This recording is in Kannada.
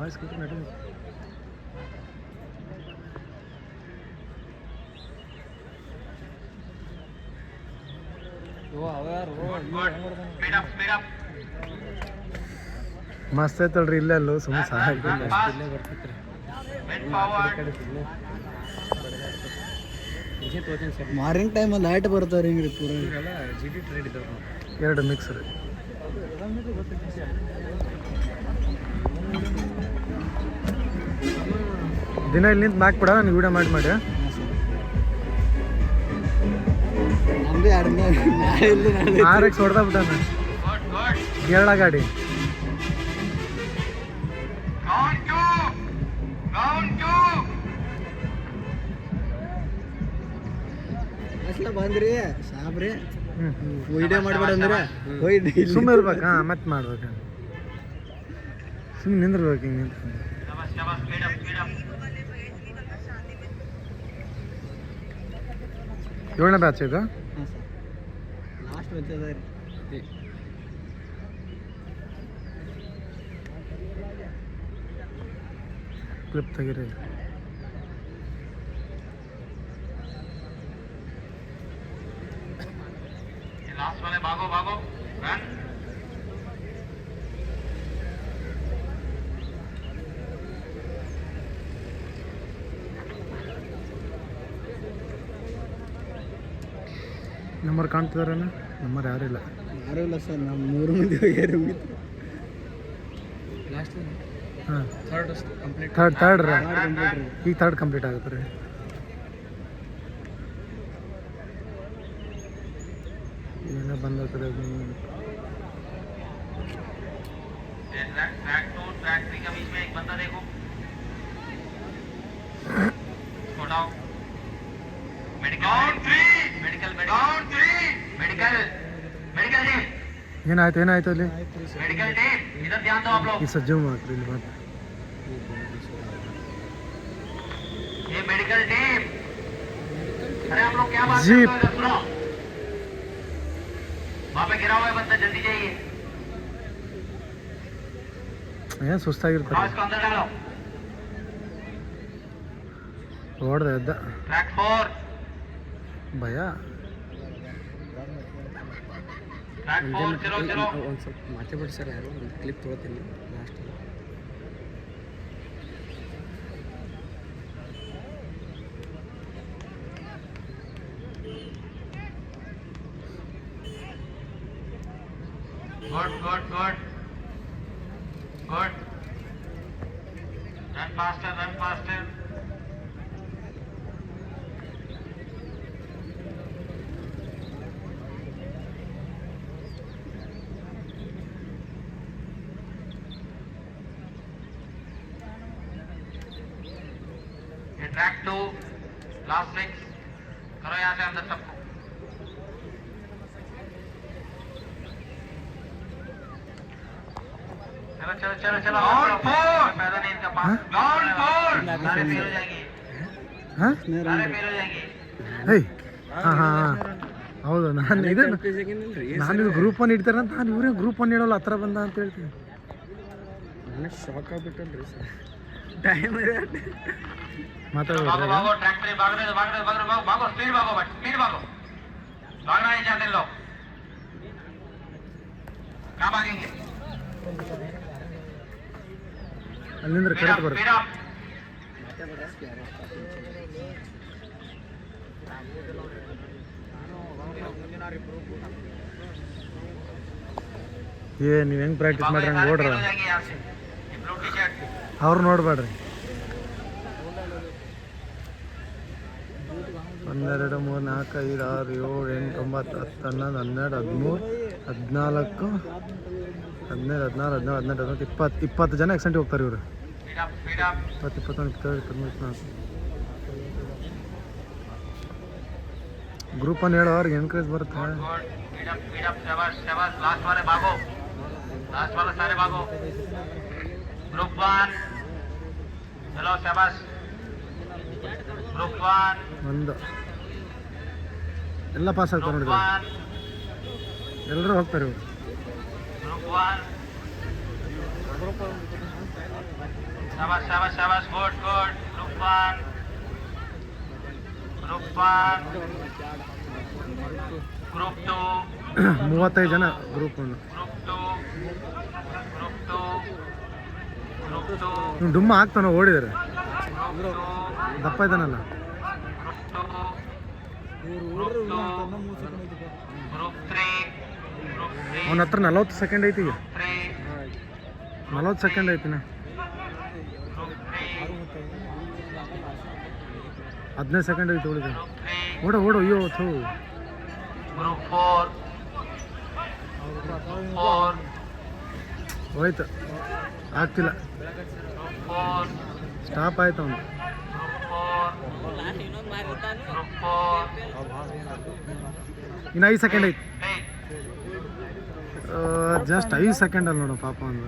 ವಾಯ್ಸ್ ಕೊಟ್ಟು ನಡು ಮಸ್ತ್ ಐತಲ್ರಿ ಇಲ್ಲೇ ಅಲ್ಲೂ ಸುಮ್ಮನೆ ಸಹಾಯ ಇಲ್ಲೇ ಬರ್ತಿತ್ರಿ ಮಾರ್ನಿಂಗ್ ಟೈಮಲ್ಲಿ ಲೈಟ್ ಬರ್ತಾವ್ರಿ ಹಿಂಗ್ರಿ ಪೂರ ಜಿ ಟಿ ಟ್ರೇಡ್ ಇದ್ದಾವೆ ಎರಡು ಮಿಕ್ಸ್ ರೀ ದಿನ ಇಲ್ಲಿ ನಿಂತು ಮ್ಯಾಕ್ ಬಿಡ ನಾನು ವಿಡಿಯೋ ಮಾಡಿ ನಮ್ದು ಎರಡು ಆರಕ್ಕೆ ಹೊಡೆದ ಬಿಟ್ಟಾನ ಕೇರಳ ಗಾಡಿ ಬಂದ್ರಿ ಸಾಬ್ರಿ ವಿಡಿಯೋ ಮಾಡ್ಬೇಡಂದ್ರೆ ಸುಮ್ಮನೆ ಇರ್ಬೇಕು ಮತ್ತೆ ಮಾಡ್ಬೇಕು ಸುಮ್ಮನೆ ನಿಂದಿರ್ಬೇಕು ಹಿಂಗೆ ನಿಂತ್ಕೊಂಡು ಏಳನೇ ಬ್ಯಾಚ್ ಇದು ಲಾಸ್ಟ್ ಬ್ಯಾಚ್ ಅದ ರೀ ಕ್ಲಿಪ್ ತೆಗೀರಿ लास्ट वाले भागो भागो रन ನಂಬರ್ ಕಾಣ್ತಿದಾರೇನ ನಂಬರ್ ಯಾರೂ ಇಲ್ಲ ಸರ್ ನಮ್ಮ 3 ಮಂದಿ ಹೋಗ್ಯಾರ ಲಾಸ್ಟ್ ಹಾಂ ಕಂಪ್ಲೀಟ್ ಥರ್ಡ್ ರೀ ಈಗ ಥರ್ಡ್ ಕಂಪ್ಲೀಟ್ ಆಗುತ್ತೆ ರೀ ಏನೋ ಬಂದೈತ್ರಿ ಅದು ट्रैक 2 ट्रैक 3 के बीच में एक बंदा देखो उठाओ medical 3 medical medical medical team ಏನಾಯ್ತು ಅಲ್ಲಿ मेडिकल टीम इधर ध्यान दो आप लोग ಈ ಸಜ್ಜು ಮಾಡ್ರಿ ಇಲ್ಲಿ ಬಂದು ये मेडिकल टीम अरे आप लोग क्या बात जीप। करते हो सुनो वहाँ पे गिरा हुआ है बंदा जल्दी जाइए ಏನು ಸುಸ್ತಾಗಿರ್ತಾರೆ इसको अंदर डालो ಹೊಡ್ದ ಎದ್ದ ट्रैक 4 ಭಯ ट्रैक 4 चलो चलो ಒಂದು ಸ್ವಲ್ಪ ಮಾತಾಡ್ಬಿಡಿ ಸರ್ ಯಾರು ಒಂದು ಕ್ಲಿಪ್ ತೊಗೋತೀನಿ last good good good good run faster ये ट्रैक 2 लास्ट 6 करो यहाँ से अंदर सबको चलो चलो चलो चलो पैदा नहीं इनका पास सारे फेल हो जाएंगे ಹಾಂ सारे फेल हो जाएंगे ಏಯ್ ಹಾಂ ಹಾಂ ಹೌದು ನಾನು ಇದು ನಾನು ಗ್ರೂಪ್ ಒನ್ ಇಡ್ತಾರೆ ಅಂತ ನಾನು ಇವರೇ ಗ್ರೂಪ್ ಒನ್ ಇಡೋಲ್ಲ ಹತ್ರ ಬಂದ ಅಂತ ಹೇಳ್ತೀನಿ ನನಗೆ ಶಾಕ್ ಆಗ್ಬಿಟ್ಟಲ್ರಿ ಸರ್ ಟೈಮ್ ಮಾತಾಡೋದು भागो भागो ट्रैक पे भाग रहे भागो भागो स्पीड भागो बट स्पीड भागो भागना नहीं चाहते लोग कहाँ भागेंगे ಅಲ್ಲಿಂದ್ರೆ ಕರೆಕ್ಟ್ ಬರುತ್ತೆ ನೀವು ಹೆಂಗೆ ಪ್ರಾಕ್ಟೀಸ್ ಮಾಡ್ರಿ ಹಂಗೆ ನೋಡ್ರ ಅವ್ರು ನೋಡ್ಬೇಡ್ರಿ 12 3 4 5 6 7 8 9 10 11 12 13 14 15 16 17 18 19 20 ಜನ ಎಕ್ಸೆಂಟಿಗೆ ಹೋಗ್ತಾರೆ ಇವರು 20 21 22 23 ಗ್ರೂಪ್ ಅನ್ನು ಹೇಳೋ ಅವ್ರಿಗೆ ಎನ್ಕರೇಜ್ ಬರುತ್ತೆ लास्ट वाले भागो लास्ट वाले सारे भागो ग्रुप 1 चलो शाबाश ग्रुप 1 ಒಂದು ಎಲ್ಲ ಪಾಸ್ ಆಗ್ತಾರೆ ನೋಡಿ ಎಲ್ಲರೂ ಹೋಗ್ತಾರೆ ಇವರು ग्रुप 1 शाबाश शाबाश शाबाश गुड गुड ग्रुप 1 ग्रुप 2 35 ಜನ ಗ್ರೂಪ್ 1. ग्रुप 2 ಇವ್ನು ಡುಮ್ಮ ಆಗ್ತಾನೆ ಓಡಿದಾರೆ, ದಪ್ಪ ಇದ್ದಾನಲ್ಲ. ग्रुप 3 ಅವನ ಹತ್ರ 40 ಸೆಕೆಂಡ್ ಐತಿ, ಈಗ 40 ಸೆಕೆಂಡ್ ಐತಿನ. 15 ಸೆಕೆಂಡ್ ಐತಿ ಉಳಿದ. ಓಡ ಓಡು, ಅಯ್ಯೋ ಥೂ. ग्रुप 4 ಹೋಯ್ತು, ಆಗ್ತಿಲ್ಲ, ಸ್ಟಾಪ್ ಆಯ್ತು ಅವನು. ಇನ್ನು 5 ಸೆಕೆಂಡ್ ಐತಿ, ಜಸ್ಟ್ 5 ಸೆಕೆಂಡಲ್ಲಿ ನೋಡು ಪಾಪ ಒಂದು.